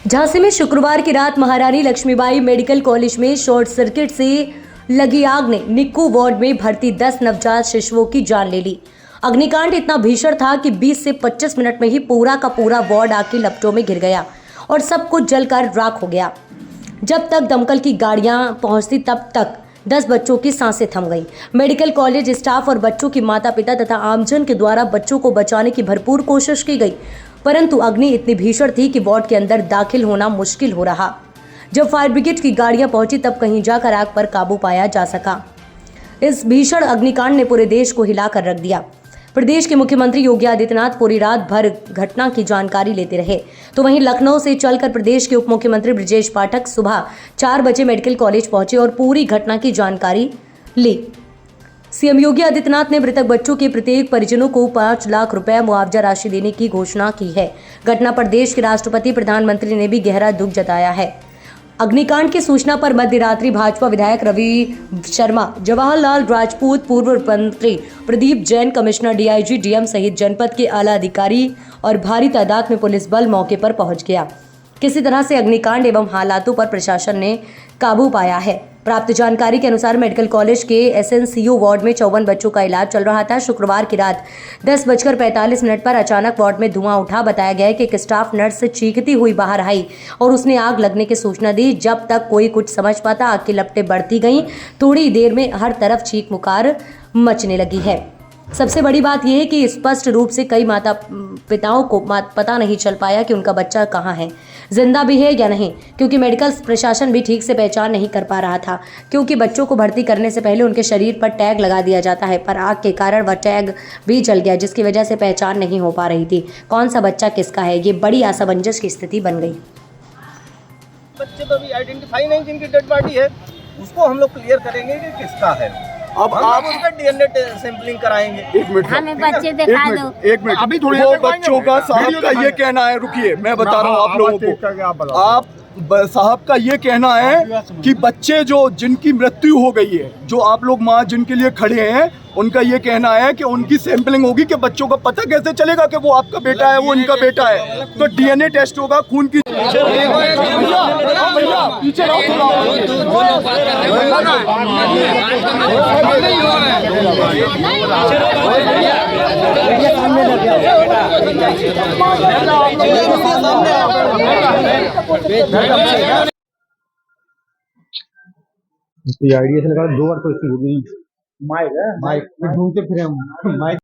झांसी में शुक्रवार की रात महारानी लक्ष्मीबाई मेडिकल कॉलेज में शॉर्ट सर्किट से लगी आग ने निक्कू वार्ड में भर्ती 10 नवजात शिशुओं की जान ले ली। अग्निकांड इतना भीषण था कि 20 से 25 मिनट में ही पूरा का पूरा वार्ड आग की लपटों में घिर गया और सब कुछ जलकर राख हो गया। जब तक दमकल की गाड़ियां पहुंचती तब तक 10 बच्चों की सांसें थम गईं। मेडिकल कॉलेज स्टाफ और बच्चों की माता पिता तथा आमजन के द्वारा बच्चों को बचाने की भरपूर कोशिश की गई, परंतु अग्नि इतनी भीषण थी कि वार्ड के अंदर दाखिल होना मुश्किल हो रहा। जब फायर ब्रिगेड की गाड़ियां पहुंची तब कहीं जाकर आग पर काबू पाया जा सका। इस भीषण अग्निकांड ने पूरे देश को हिलाकर रख दिया। प्रदेश के मुख्यमंत्री योगी आदित्यनाथ पूरी रात भर घटना की जानकारी लेते रहे, तो वहीं लखनऊ से चलकर प्रदेश के उप मुख्यमंत्री ब्रजेश पाठक सुबह 4 बजे मेडिकल कॉलेज पहुंचे और पूरी घटना की जानकारी ली। सीएम योगी आदित्यनाथ ने मृतक बच्चों के प्रत्येक परिजनों को 5 लाख रुपए मुआवजा राशि देने की घोषणा की है। घटना पर देश के राष्ट्रपति प्रधानमंत्री ने भी गहरा दुख जताया है। अग्निकांड की सूचना पर मध्य रात्रि भाजपा विधायक रवि शर्मा, जवाहरलाल राजपूत, पूर्व मंत्री Pradeep Jain, commissioner DIG, DM सहित जनपद के आला अधिकारी और भारी तादाद में पुलिस बल मौके पर पहुंच गया। किसी तरह से अग्निकांड एवं हालातों पर प्रशासन ने काबू पाया है। प्राप्त जानकारी के अनुसार मेडिकल कॉलेज के एसएनसीयू वार्ड में 54 बच्चों का इलाज चल रहा था। शुक्रवार की रात 10:45 पर अचानक वार्ड में धुआं उठा। बताया गया कि एक स्टाफ नर्स चीखती हुई बाहर आई और उसने आग लगने की सूचना दी। जब तक कोई कुछ समझ पाता, आग की लपटें बढ़ती गईं। थोड़ी देर में हर तरफ चीख पुकार मचने लगी है। सबसे बड़ी बात यह है कि स्पष्ट रूप से कई माता पिताओं को पता नहीं चल पाया कि उनका बच्चा कहाँ है, जिंदा भी है या नहीं, क्योंकि मेडिकल प्रशासन भी ठीक से पहचान नहीं कर पा रहा था, क्योंकि बच्चों को भर्ती करने से पहले उनके शरीर पर टैग लगा दिया जाता है, पर आग के कारण वह टैग भी जल गया, जिसकी वजह से पहचान नहीं हो पा रही थी कौन सा बच्चा किसका है। ये बड़ी असमंजस की स्थिति बन गई। बच्चे तो अभी आइडेंटिफाई नहीं, जिनकी डेड बॉडी है उसको हम लोग क्लियर करेंगे कि किसका है। अब आप उसका डीएनए सैंपलिंग कराएंगे। एक मिनट, हमें बच्चे दिखा दो। एक मिनट, अभी थोड़ी वो बच्चों का साहब का ये कहना है, रुकिए मैं बता रहा हूँ आप लोगों को। आप साहब का ये कहना है कि बच्चे जो जिनकी मृत्यु हो गई है, जो आप लोग माँ जिनके लिए खड़े हैं, उनका ये कहना है कि उनकी सैंपलिंग होगी कि बच्चों का पता कैसे चलेगा कि वो आपका बेटा है, वो इनका बेटा है। तो डीएनए टेस्ट होगा, खून की आइडिया से लगा 2 बार तो इसकी होगी। माइक है, माइक ढूंढते फिरे हम माइक।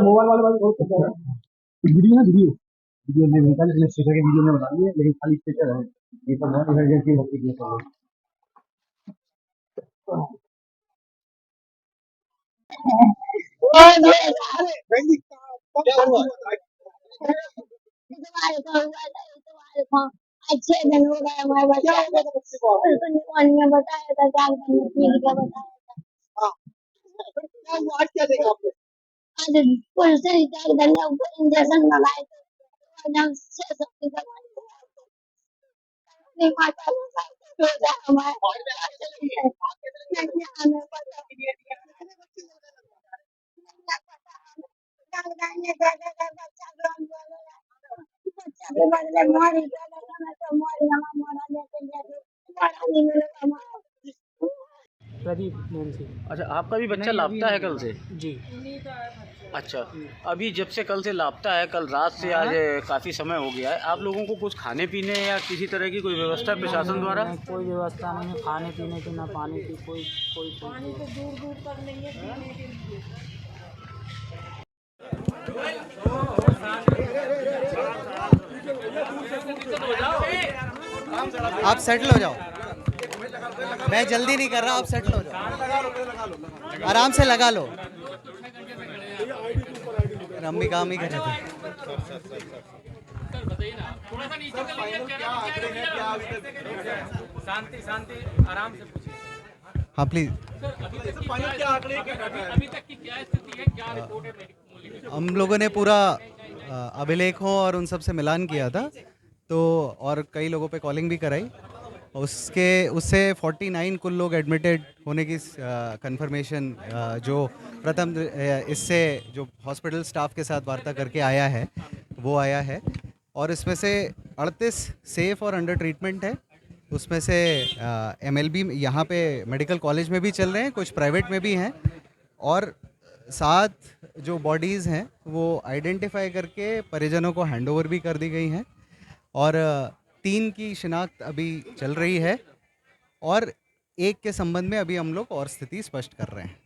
मोबाइल वाले वीडियो है, वीडियो में निकाल के स्टेशन के वीडियो में बता दिए, लेकिन खाली स्टेशन है। ये सब बहुत इमरजेंसी होती है सब। अच्छे दिन हो गए हमारे बच्चे को में बताया था क्या बताया था। आज क्या देखा आपने? आज पुलिस ने इंजेक्शन लगाए थे। प्रदीप नाम से। अच्छा, आपका भी बच्चा लापता है कल से? जी। अच्छा, अभी जब से कल से लापता है, कल रात से आज काफ़ी समय हो गया है, आप लोगों को कुछ खाने पीने या किसी तरह की कोई व्यवस्था प्रशासन द्वारा? कोई व्यवस्था नहीं है, खाने पीने की ना पानी की, कोई दूर तक नहीं है। आप सेटल हो जाओ, मैं जल्दी नहीं कर रहा, आप सेटल हो जाओ, आराम से लगा लो। हम भी काम ही कर रहे थे। शांति आराम से पूछिए। हाँ प्लीज। अभी तक की क्या स्थिति है, क्या रिपोर्ट है? हम लोगों ने पूरा अभिलेखों और उन सब से मिलान किया था, तो और कई लोगों पे कॉलिंग भी कराई। उससे 49 कुल लोग एडमिटेड होने की कंफर्मेशन जो प्रथम इससे जो हॉस्पिटल स्टाफ के साथ वार्ता करके आया है वो आया है। और इसमें से 38 सेफ और अंडर ट्रीटमेंट है। उसमें से MLB यहाँ पे मेडिकल कॉलेज में भी चल रहे हैं, कुछ प्राइवेट में भी हैं, और 7 जो बॉडीज़ हैं वो आइडेंटिफाई करके परिजनों को हैंडओवर भी कर दी गई हैं, और 3 की शिनाख्त अभी चल रही है, और 1 के संबंध में अभी हम लोग और स्थिति स्पष्ट कर रहे हैं।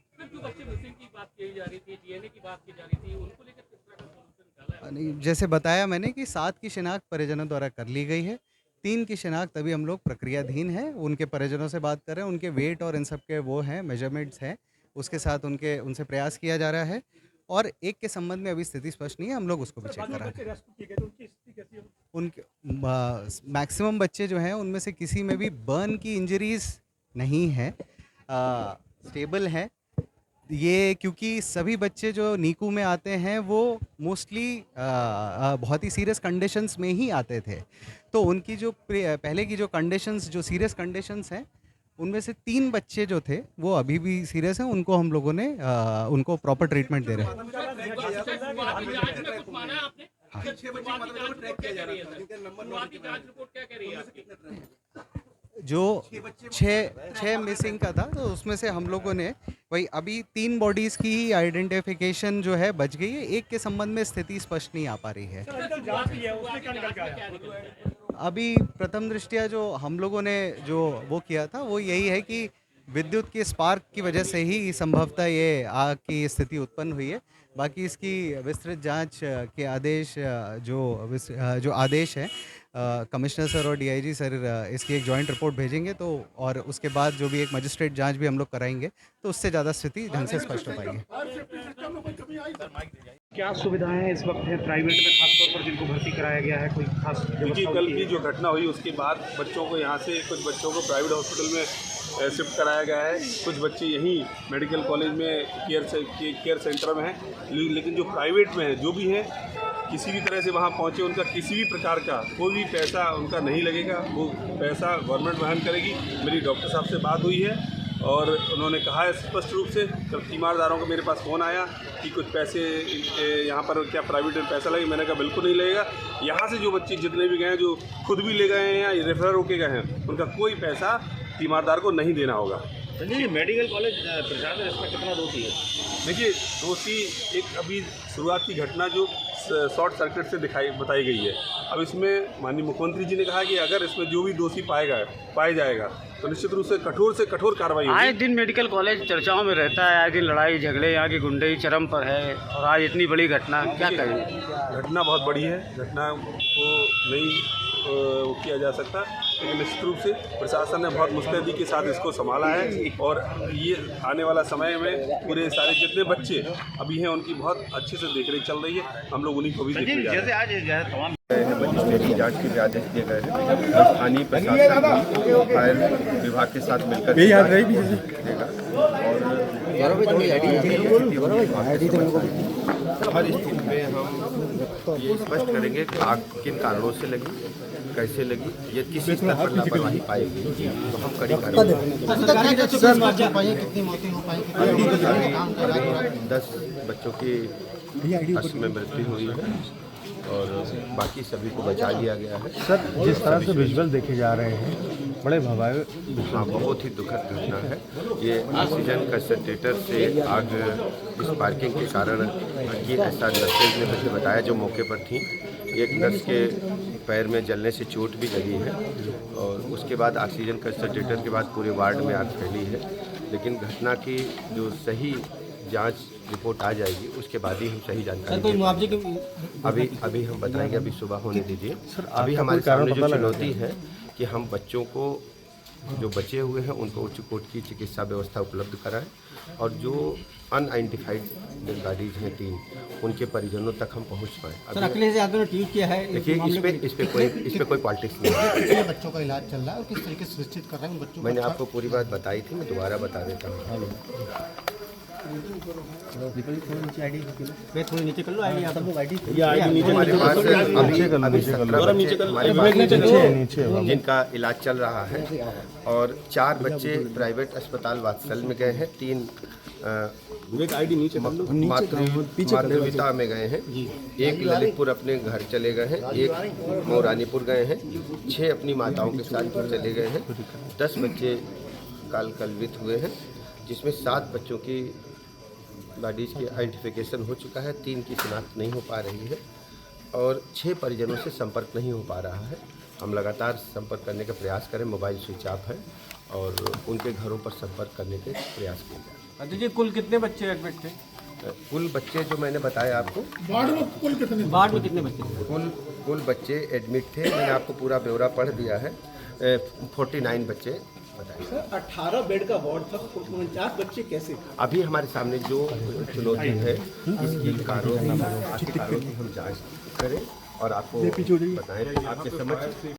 जैसे बताया मैंने कि 7 की शिनाख्त परिजनों द्वारा कर ली गई है, 3 की शिनाख्त अभी हम लोग प्रक्रियाधीन है। उनके परिजनों से बात कर रहे हैं, उनके वेट और इन सब के वो हैं मेजरमेंट्स हैं, उसके साथ उनसे प्रयास किया जा रहा है। और 1 के संबंध में अभी स्थिति स्पष्ट नहीं है, हम लोग उसको भी चेक करा रहे हैं। उनके मैक्सिमम बच्चे जो हैं उनमें से किसी में भी बर्न की इंजरीज नहीं है, स्टेबल है ये, क्योंकि सभी बच्चे जो नीकू में आते हैं वो मोस्टली बहुत ही सीरियस कंडीशंस में ही आते थे। तो उनकी जो पहले की जो कंडीशंस, जो सीरियस कंडीशंस हैं, उनमें से 3 बच्चे जो थे वो अभी भी सीरियस हैं, उनको हम लोगों ने उनको प्रॉपर ट्रीटमेंट दे रहे हैं। जो 6 मिसिंग का था, तो उसमें से हम लोगों ने वही अभी 3 बॉडीज़ की ही आइडेंटिफिकेशन जो है बच गई है। 1 के संबंध में स्थिति स्पष्ट नहीं आ पा रही है। अभी प्रथम दृष्टया जो हम लोगों ने जो वो किया था वो यही है कि विद्युत के स्पार्क की वजह से ही संभवतः ये आग की स्थिति उत्पन्न हुई है। बाकी इसकी विस्तृत जांच के आदेश जो आदेश है कमिश्नर सर और DIG सर इसकी एक जॉइंट रिपोर्ट भेजेंगे, तो और उसके बाद जो भी एक मजिस्ट्रेट जांच भी हम लोग कराएंगे, तो उससे ज़्यादा स्थिति ढंग से स्पष्ट हो पाएगी। क्या सुविधाएं हैं इस वक्त है प्राइवेट में, खासतौर पर जिनको भर्ती कराया गया है? कोई खास क्योंकि कल की जो घटना हुई उसके बाद बच्चों को यहाँ से कुछ बच्चों को प्राइवेट हॉस्पिटल में शिफ्ट कराया गया है, कुछ बच्चे यहीं मेडिकल कॉलेज में केयर सेंटर में हैं, लेकिन जो प्राइवेट में है जो भी हैं किसी भी तरह से वहाँ पहुँचे, उनका किसी भी प्रकार का कोई भी पैसा उनका नहीं लगेगा, वो पैसा गवर्नमेंट वहन करेगी। मेरी डॉक्टर साहब से बात हुई है और उन्होंने कहा है स्पष्ट रूप से, जब तीमारदारों का मेरे पास फ़ोन आया कि कुछ पैसे यहाँ पर क्या प्राइवेट में पैसा लगे, मैंने कहा बिल्कुल नहीं लगेगा। यहाँ से जो बच्चे जितने भी गए हैं, जो खुद भी ले गए हैं या रेफर होके गए हैं, उनका कोई पैसा तीमारदार को नहीं देना होगा। जी, मेडिकल कॉलेज प्रशासन इसमें कितना दोषी है? देखिए, दोषी एक अभी शुरुआत की घटना जो शॉर्ट सर्किट से बताई गई है। अब इसमें माननीय मुख्यमंत्री जी ने कहा कि अगर इसमें जो भी दोषी पाया जाएगा तो निश्चित रूप से कठोर कार्रवाई होगी। आए दिन मेडिकल कॉलेज चर्चाओं में रहता है, आए दिन लड़ाई झगड़े, यहाँ की गुंडई चरम पर है, और आज इतनी बड़ी घटना, क्या कहें? घटना बहुत बड़ी है, घटना को नहीं किया जा सकता, लेकिन निश्चित रूप से प्रशासन ने बहुत मुस्तैदी के साथ इसको संभाला है, और ये आने वाला समय में पूरे सारे जितने बच्चे अभी हैं उनकी बहुत अच्छे से देखरेख चल रही है। हम लोग उन्हीं को भी देखने जा रहे हैं। मजिस्ट्रेटी जांच के भी आदेश दिए गए हैं। स्थानीय प्रशासन भी फायर विभाग के साथ मिलकर हर स्थिति में हम ये स्पष्ट करेंगे कि आग किन कारणों से लगी, कैसे लगी, ये किसी स्तर पर लापरवाही पाएगी तो हम कड़ी कार्रवाई। 10 बच्चों की में मृत्यु हुई है और बाकी सभी को बचा लिया गया है। सर, जिस तरह से विजुअल देखे जा रहे हैं, बड़े भयावह, हाँ, बहुत ही दुखद घटना है। ये ऑक्सीजन कंसंट्रेटर से आग स्पार्किंग के कारण कि ऐसा नर्सेज ने मुझे बताया जो मौके पर थी। एक नर्स के पैर में जलने से चोट भी लगी है और उसके बाद ऑक्सीजन कंसंट्रेटर के बाद पूरे वार्ड में आग फैली है। लेकिन घटना की जो सही जांच रिपोर्ट आ जाएगी उसके बाद ही हम सही जानकारी देंगे। अभी हम बताएंगे, अभी सुबह होने दीजिए। अभी हमारे सामने जो चुनौती है कि हम बच्चों को जो बचे हुए हैं उनको उच्च कोटि की चिकित्सा व्यवस्था उपलब्ध कराएं और जो अनआइडेंटिफाइड डेड बॉडीज हैं 3, उनके परिजनों तक हम पहुंच पाएँ। सर, अखिलेश यादव ने ट्वीट किया है, देखिए इस पे कोई पॉलिटिक्स नहीं है। बच्चों का इलाज चल रहा है और किस तरीके से सुनिश्चित कर रहे हैं बच्चों? मैंने आपको पूरी बात बताई थी, मैं दोबारा बता देता हूँ। मैं थोड़ी नीचे कर लो आईडी आप लोग आईडी हमारे पास अभी 17 बच्चे हमारे पास जिनका इलाज चल रहा है और 4 बच्चे प्राइवेट अस्पताल वात्सल में गए हैं, 3 मातृविता में गए हैं, 1 ललितपुर अपने घर चले गए हैं, 1 मौरानीपुर गए हैं, 6 अपनी माताओं के साथ चले गए हैं, 10 बच्चे काल कलवित हुए हैं, जिसमें 7 बच्चों की बॉडीज की आइडेंटिफिकेशन हो चुका है, 3 की शिनाख्त नहीं हो पा रही है और 6 परिजनों से संपर्क नहीं हो पा रहा है। हम लगातार संपर्क करने का प्रयास करें, मोबाइल स्विच ऑफ है और उनके घरों पर संपर्क करने के प्रयास किए जाए। जी कुल कितने बच्चे एडमिट थे? कुल बच्चे जो मैंने बताया आपको, वार्ड में कितने बच्चे थे? कुल बच्चे एडमिट थे, मैंने आपको पूरा ब्यौरा पढ़ दिया है। 49 बच्चे बताए। सर 18 बेड का वार्ड था, 49 बच्चे कैसे? अभी हमारे सामने जो चुनौती है इसकी कारणों की हम जांच करें और आपको बताएं आपके समझ